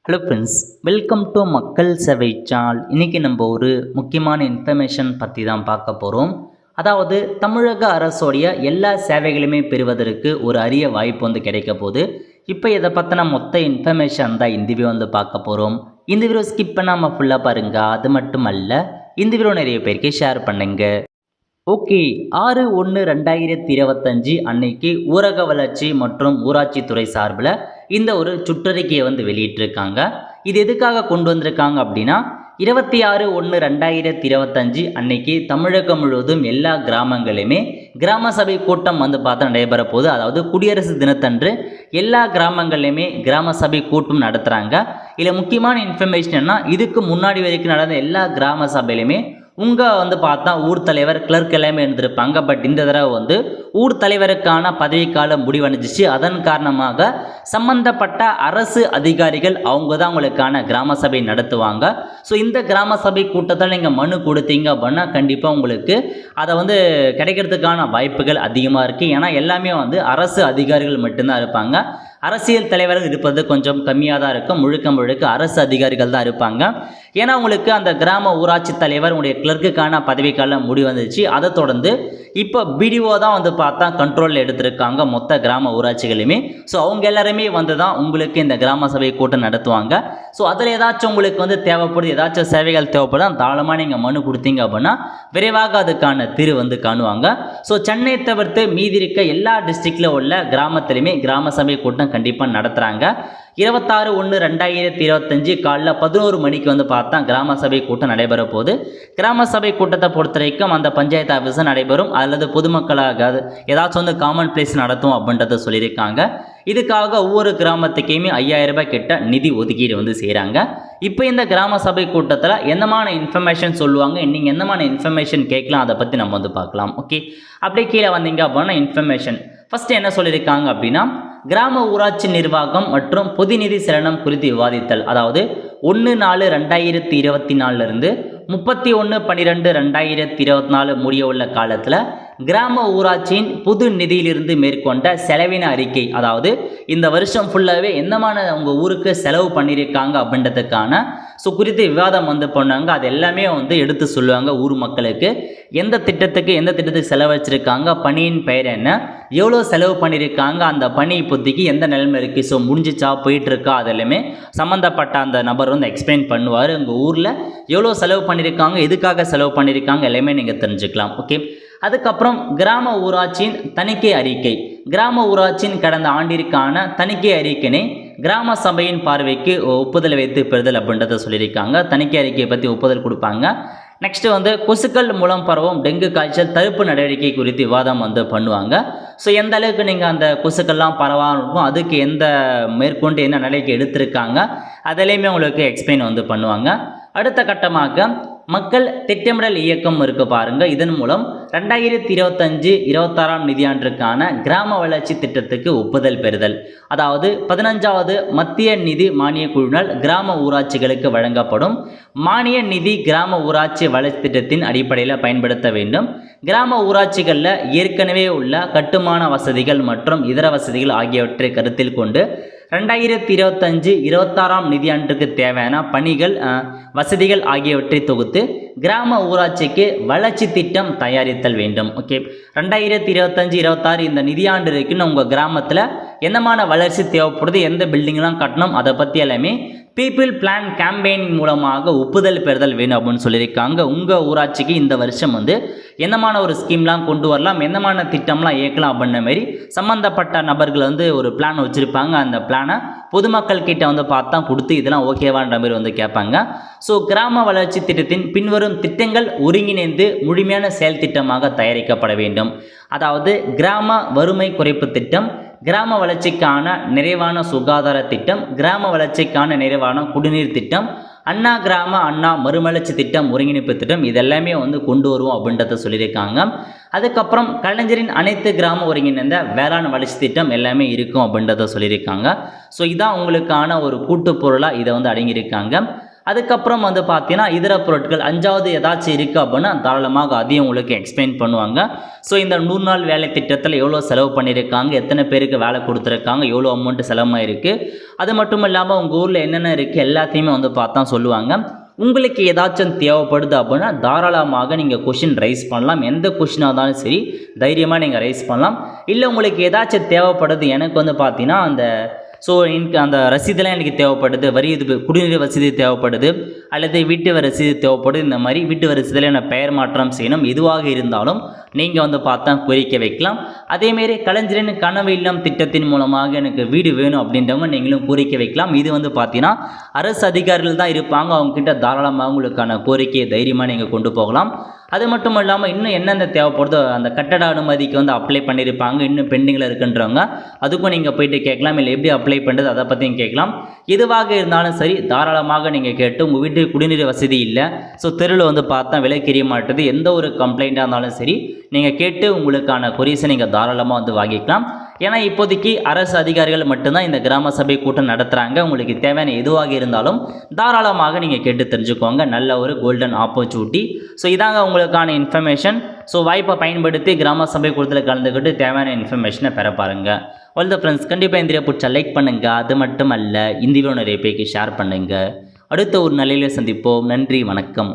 Hello friends, welcome to மக்கள் சேவை channel. இன்றைக்கி நம்ம ஒரு முக்கியமான இன்ஃபர்மேஷன் பற்றி தான் பார்க்க போகிறோம். அதாவது தமிழக அரசோடைய எல்லா சேவைகளுமே பெறுவதற்கு ஒரு அரிய வாய்ப்பு கிடைக்க போகுது. இப்போ இதை பற்றின மொத்த இன்ஃபர்மேஷன் தான் இந்த வீடியோ பார்க்க போகிறோம். இந்த வீடியோ ஸ்கிப் பண்ணாமல் ஃபுல்லாக பாருங்கள். அது மட்டும் அல்ல, இந்த வீடியோ நிறைய பேருக்கு ஷேர் பண்ணுங்க. ஓகே, 6/1/2025 அன்னைக்கு ஊரக வளர்ச்சி மற்றும் ஊராட்சித்துறை சார்பில் இந்த ஒரு சுற்றறிக்கையை வெளியிட்டிருக்காங்க. இது எதுக்காக கொண்டு வந்திருக்காங்க அப்படின்னா, 26/1/2025 அன்னைக்கு தமிழகம் முழுவதும் எல்லா கிராமங்களிலுமே கிராம சபை கூட்டம் பார்த்தா நடைபெற போகுது. அதாவது குடியரசு தினத்தன்று எல்லா கிராமங்கள்லையுமே கிராம சபை கூட்டம் நடத்துகிறாங்க. இதில் முக்கியமான இன்ஃபர்மேஷன் என்ன, இதுக்கு முன்னாடி வரைக்கும் நடந்த எல்லா கிராம சபையிலுமே உங்கள் பார்த்தா ஊர் தலைவர் கிளர்க் எல்லாமே இருந்திருப்பாங்க. பட் இந்த தடவை ஊர் தலைவருக்கான பதவிக்காலம் முடிவடைஞ்சிச்சு. அதன் காரணமாக சம்பந்தப்பட்ட அரசு அதிகாரிகள் அவங்க தான் உங்களுக்கான கிராம சபை நடத்துவாங்க. ஸோ இந்த கிராம சபை கூட்டத்தில் நீங்கள் மனு கொடுத்தீங்க அப்படின்னா கண்டிப்பாக உங்களுக்கு அதை கிடைக்கிறதுக்கான வாய்ப்புகள் அதிகமாக இருக்குது. ஏன்னா எல்லாமே அரசு அதிகாரிகள் மட்டும்தான் இருப்பாங்க. அரசியல் தலைவர்கள் இருப்பது கொஞ்சம் கம்மியாக தான் இருக்கும். முழுக்க முழுக்க அரசு அதிகாரிகள் தான் இருப்பாங்க. ஏன்னா உங்களுக்கு அந்த கிராம ஊராட்சி தலைவர் உங்களுடைய கிளர்க்குக்கான பதவிக்காலம் முடிவந்துச்சு. அதை தொடர்ந்து இப்போ பிடிஓ தான் பார்த்தா கண்ட்ரோலில் எடுத்திருக்காங்க மொத்த கிராம ஊராட்சிகளுமே. ஸோ அவங்க எல்லாருமே தான் உங்களுக்கு இந்த கிராம சபை கூட்டம் நடத்துவாங்க. ஸோ அதில் ஏதாச்சும் உங்களுக்கு தேவைப்படுது, ஏதாச்சும் சேவைகள் தேவைப்படும், தாராளமாக நீங்கள் மனு கொடுத்தீங்க அப்படின்னா விரைவாக அதுக்கான தீர்வு காணுவாங்க. ஸோ சென்னை தவிர்த்து மீதி இருக்க எல்லா டிஸ்ட்ரிக்டில் உள்ள கிராமத்திலையுமே கிராம சபை கூட்டம் கண்டிப்பாக நடத்துகிறாங்க. 26/1/2025 காலைல 11 மணிக்கு பார்த்தா கிராம சபை கூட்டம் நடைபெற போகுது. கிராம சபை கூட்டத்தை பொறுத்த வரைக்கும் அந்த பஞ்சாயத்து ஆஃபீஸ் நடைபெறும், அல்லது பொதுமக்களாக ஏதாச்சும் காமன் பிளேஸ் நடத்தும் அப்படின்றத சொல்லியிருக்காங்க. இதுக்காக ஒவ்வொரு கிராமத்துக்குமே 5000 ரூபாய் கிட்ட நிதி ஒதுக்கீடு செய்கிறாங்க. இப்போ இந்த கிராம சபை கூட்டத்தில் என்னமான இன்ஃபர்மேஷன் சொல்லுவாங்க, நீங்கள் என்னமான இன்ஃபர்மேஷன் கேட்கலாம், அதை பற்றி நம்ம பார்க்கலாம். ஓகே, அப்படியே கீழே வந்தீங்க அப்படின்னா இன்ஃபர்மேஷன் ஃபஸ்ட்டு என்ன சொல்லியிருக்காங்க அப்படின்னா, கிராம ஊராட்சி நிர்வாகம் மற்றும் பொது நிதி செலனம் குறித்து விவாதித்தல். அதாவது 1/4/2024 31/12/2024 முடிய உள்ள காலத்தில் கிராம ஊராட்சியின் பொது நிதியிலிருந்து மேற்கொண்ட செலவின அறிக்கை, அதாவது இந்த வருஷம் ஃபுல்லாகவே என்னமான உங்கள் ஊருக்கு செலவு பண்ணியிருக்காங்க அப்படின்றதுக்கான குறித்து விவாதம் பண்ணாங்க. அது எல்லாமே எடுத்து சொல்லுவாங்க. ஊர் மக்களுக்கு எந்த திட்டத்துக்கு செலவழிச்சிருக்காங்க, பணியின் பெயர் என்ன, எவ்வளோ செலவு பண்ணியிருக்காங்க, அந்த பணி இப்போதைக்கு எந்த நிலைமை இருக்குது, ஸோ முடிஞ்சிச்சா போயிட்டுருக்கா, அதெல்லாமே சம்மந்தப்பட்ட அந்த நபர் எக்ஸ்பிளைன் பண்ணுவார். உங்கள் ஊரில் எவ்வளோ செலவு பண்ணியிருக்காங்க, எதுக்காக செலவு பண்ணியிருக்காங்க எல்லாமே நீங்கள் தெரிஞ்சுக்கலாம். ஓகே, அதுக்கப்புறம் கிராம ஊராட்சியின் தணிக்கை அறிக்கை. கிராம ஊராட்சியின் கடந்த ஆண்டிற்கான தணிக்கை அறிக்கையை கிராம சபையின் பார்வைக்கு ஒப்புதல் வைத்து பெறுதல் அப்படின்றத சொல்லியிருக்காங்க. தணிக்கை அறிக்கையை பற்றி ஒப்புதல் கொடுப்பாங்க. நெக்ஸ்ட்டு கொசுக்கள் மூலம் பரவும் டெங்கு காய்ச்சல் தடுப்பு நடவடிக்கை குறித்து விவாதம் பண்ணுவாங்க. ஸோ எந்த அளவுக்கு நீங்கள் அந்த கொசுக்கள்லாம் பரவாமல் இருக்கும், அதுக்கு எந்த மேற்கொண்டு என்ன நடவடிக்கை எடுத்திருக்காங்க, அதிலையுமே உங்களுக்கு எக்ஸ்பிளைன் பண்ணுவாங்க. அடுத்த கட்டமாக மக்கள் திட்டமிடல் இயக்கம் இருக்கு பாருங்க. இதன் மூலம் 2025-26 நிதியாண்டிற்கான கிராம வளர்ச்சி திட்டத்துக்கு ஒப்புதல் பெறுதல். அதாவது 15வது மத்திய நிதி மானிய குழுவினால் கிராம ஊராட்சிகளுக்கு வழங்கப்படும் மானிய நிதி கிராம ஊராட்சி வளர்ச்சி திட்டத்தின் அடிப்படையில் பயன்படுத்த வேண்டும். கிராம ஊராட்சிகளில் ஏற்கனவே உள்ள கட்டுமான வசதிகள் மற்றும் இதர வசதிகள் ஆகியவற்றை கருத்தில் கொண்டு 2025-26 நிதியாண்டுக்கு தேவையான பணிகள், வசதிகள் ஆகியவற்றை தொகுத்து கிராம ஊராட்சிக்கு வளர்ச்சி திட்டம் தயாரித்தல் வேண்டும். ஓகே, 2025-26 இந்த நிதியாண்டு இருக்குன்னு உங்கள் கிராமத்தில் என்னமான வளர்ச்சி தேவைப்படுது, எந்த பில்டிங்லாம் கட்டணும், அதை பற்றி எல்லாமே பீப்புள் பிளான் கேம்பெயின் மூலமாக ஒப்புதல் பெறுதல் வேணும் அப்படின்னு சொல்லியிருக்காங்க. உங்கள் ஊராட்சிக்கு இந்த வருஷம் என்னமான ஒரு ஸ்கீம்லாம் கொண்டு வரலாம், என்னமான திட்டம்லாம் இயக்கலாம் அப்படின்ற மாதிரி சம்மந்தப்பட்ட நபர்கள் ஒரு பிளான் வச்சுருப்பாங்க. அந்த பிளானை பொதுமக்கள் கிட்ட பார்த்தா கொடுத்து இதெல்லாம் ஓகேவான்ற மாதிரி கேட்பாங்க. ஸோ கிராம வளர்ச்சி திட்டத்தின் பின்வரும் திட்டங்கள் ஒருங்கிணைந்து முழுமையான செயல் திட்டமாக தயாரிக்கப்பட வேண்டும். அதாவது கிராம வறுமை குறைப்பு திட்டம், கிராம வளர்ச்சிக்கான நிறைவான சுகாதார திட்டம், கிராம வளர்ச்சிக்கான நிறைவான குடிநீர் திட்டம், அண்ணா கிராம அண்ணா மறுமலர்ச்சி திட்டம், ஒருங்கிணைப்பு திட்டம், இதெல்லாமே கொண்டு வருவோம் அப்படின்றத சொல்லியிருக்காங்க. அதுக்கப்புறம் கலைஞரின் அனைத்து கிராம ஒருங்கிணைந்த வேளாண் வளர்ச்சி திட்டம் எல்லாமே இருக்கும் அப்படின்றத சொல்லியிருக்காங்க. ஸோ இதான் உங்களுக்கான ஒரு கூட்டு பொருளாக இதை அடங்கியிருக்காங்க. அதுக்கப்புறம் வந்து பார்த்தீங்கன்னா இதர பொருட்கள் 5வது ஏதாச்சும் இருக்குது அப்படின்னா தாராளமாக அதையும் உங்களுக்கு எக்ஸ்பிளைன் பண்ணுவாங்க. ஸோ இந்த 100 நாள் வேலை திட்டத்தில் எவ்வளோ செலவு பண்ணியிருக்காங்க, எத்தனை பேருக்கு வேலை கொடுத்துருக்காங்க, எவ்வளோ அமௌண்ட் செலவாயிருக்கு, அது மட்டும் இல்லாமல் உங்கள் ஊரில் என்னென்ன இருக்குது எல்லாத்தையுமே வந்து பார்த்தா சொல்லுவாங்க. உங்களுக்கு ஏதாச்சும் தேவைப்படுது அப்படின்னா தாராளமாக நீங்கள் கொஷின் ரைஸ் பண்ணலாம். எந்த கொஷினாக இருந்தாலும் சரி தைரியமாக நீங்கள் ரைஸ் பண்ணலாம். இல்லை உங்களுக்கு ஏதாச்சும் தேவைப்படுது, எனக்கு வந்து பார்த்தீங்கன்னா அந்த ரசீதெல்லாம் எனக்கு தேவைப்படுது, குடிநீர் வசதி தேவைப்படுது, அல்லது வீட்டு ரசீது தேவைப்படுது, இந்த மாதிரி வீட்டு ரசீதில் என்ன பெயர் மாற்றம் செய்யணும், எதுவாக இருந்தாலும் நீங்கள் வந்து பார்த்தா கோரிக்கை வைக்கலாம். அதேமாரி கலைஞரின் கனவு இல்லம் திட்டத்தின் மூலமாக எனக்கு வீடு வேணும் அப்படின்றவங்க நீங்களும் கோரிக்கை வைக்கலாம். இது வந்து பார்த்தீங்கன்னா அரசு அதிகாரிகள் தான் இருப்பாங்க, அவங்கக்கிட்ட தாராளமாக உங்களுக்கான கோரிக்கையை தைரியமாக நீங்கள் கொண்டு போகலாம். அது மட்டும் இல்லாமல் இன்னும் என்னென்ன தேவைப்படுதோ அந்த கட்டட அனுமதிக்கு வந்து அப்ளை பண்ணியிருப்பாங்க, இன்னும் பெண்டிங்கில் இருக்குன்றவங்க அதுக்கும் நீங்கள் போயிட்டு கேட்கலாம். இல்லை எப்படி அப்ளை பண்ணுறது அதை பற்றியும் கேட்கலாம். எதுவாக இருந்தாலும் சரி தாராளமாக நீங்கள் கேட்டு உங்கள் வீட்டுக்கு குடிநீர் வசதி இல்லை, தெருவில் வந்து பார்த்தா விலை தெரிய மாட்டுது, எந்த ஒரு கம்ப்ளைண்ட்டாக இருந்தாலும் சரி நீங்கள் கேட்டு உங்களுக்கான கொரிஸை நீங்கள் தாராளமாக வந்து வாங்கிக்கலாம். ஏன்னா இப்போதைக்கு அரசு அதிகாரிகள் மட்டும்தான் இந்த கிராம சபை கூட்டம் நடத்துகிறாங்க. உங்களுக்கு தேவையான எதுவாக இருந்தாலும் தாராளமாக நீங்கள் கேட்டு தெரிஞ்சுக்கோங்க. நல்ல ஒரு கோல்டன் ஆப்பர்ச்சுனிட்டி. இதாங்க உங்களுக்கான இன்ஃபர்மேஷன். வாய்ப்பை பயன்படுத்தி கிராம சபை கூட்டத்தில் கலந்துக்கிட்டு தேவையான இன்ஃபர்மேஷனை பெற பாருங்கள். ஆல் த ஃப்ரெண்ட்ஸ், கண்டிப்பாக இந்த வீடியோ பிடிச்சா லைக் பண்ணுங்கள். அது மட்டும் அல்ல, இந்த வீடியோ நிறைய பேருக்கு ஷேர் பண்ணுங்கள். அடுத்த ஒரு நிலையில் சந்திப்போம். நன்றி, வணக்கம்.